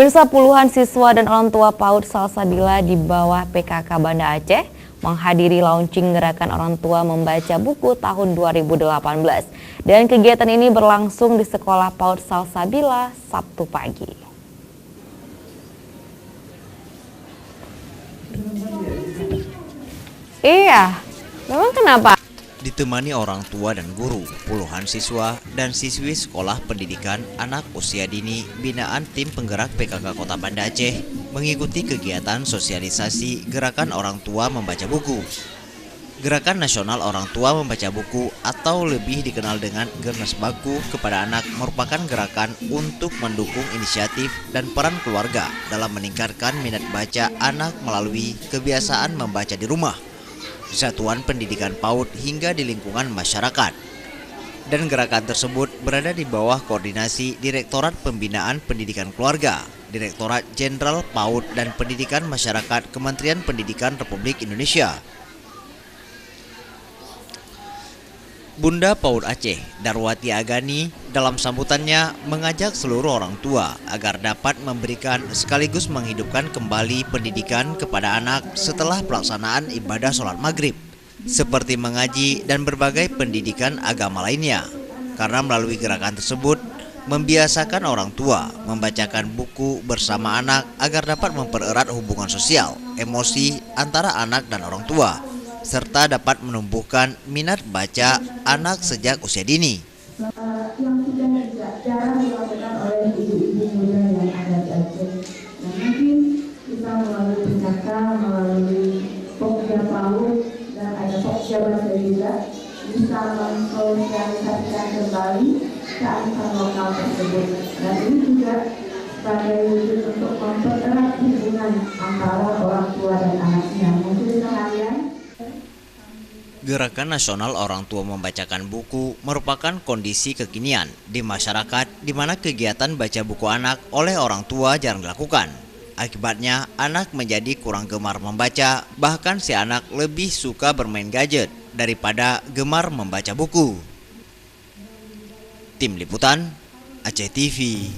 Pemirsa, puluhan siswa dan orang tua PAUD Salsabila di bawah PKK Banda Aceh menghadiri launching gerakan orang tua membaca buku tahun 2018. Dan kegiatan ini berlangsung di Sekolah PAUD Salsabila Sabtu pagi. Iya, memang kenapa? Ditemani orang tua dan guru, puluhan siswa dan siswi sekolah pendidikan anak usia dini binaan tim penggerak PKK Kota Banda Aceh mengikuti kegiatan sosialisasi gerakan orang tua membaca buku. Gerakan Nasional Orang Tua Membaca Buku atau lebih dikenal dengan Gernas Baku kepada anak merupakan gerakan untuk mendukung inisiatif dan peran keluarga dalam meningkatkan minat baca anak melalui kebiasaan membaca di rumah, satuan pendidikan PAUD hingga di lingkungan masyarakat. Dan gerakan tersebut berada di bawah koordinasi Direktorat Pembinaan Pendidikan Keluarga, Direktorat Jenderal PAUD dan Pendidikan Masyarakat Kementerian Pendidikan Republik Indonesia. Bunda PAUD Aceh, Darwati Agani, dalam sambutannya mengajak seluruh orang tua agar dapat memberikan sekaligus menghidupkan kembali pendidikan kepada anak setelah pelaksanaan ibadah sholat maghrib, seperti mengaji dan berbagai pendidikan agama lainnya. Karena melalui gerakan tersebut, membiasakan orang tua membacakan buku bersama anak agar dapat mempererat hubungan sosial, emosi antara anak dan orang tua, serta dapat menumbuhkan minat baca anak sejak usia dini. Yang sudah jarang dilakukan oleh ibu-ibu muda yang ada di Aceh. Nah, mungkin kita melalui PKK, melalui Pokja PAUD dan ada Pokja Banda juga bisa mensosialisasikan kembali kearifan lokal tersebut. Dan ini juga sebagai wujud untuk mempererat hubungan antara orang tua dan anaknya. Mungkin kalian. Gerakan Nasional Orang Tua Membacakan Buku merupakan kondisi kekinian di masyarakat di mana kegiatan baca buku anak oleh orang tua jarang dilakukan. Akibatnya, anak menjadi kurang gemar membaca, bahkan si anak lebih suka bermain gadget daripada gemar membaca buku. Tim Liputan, Aceh TV.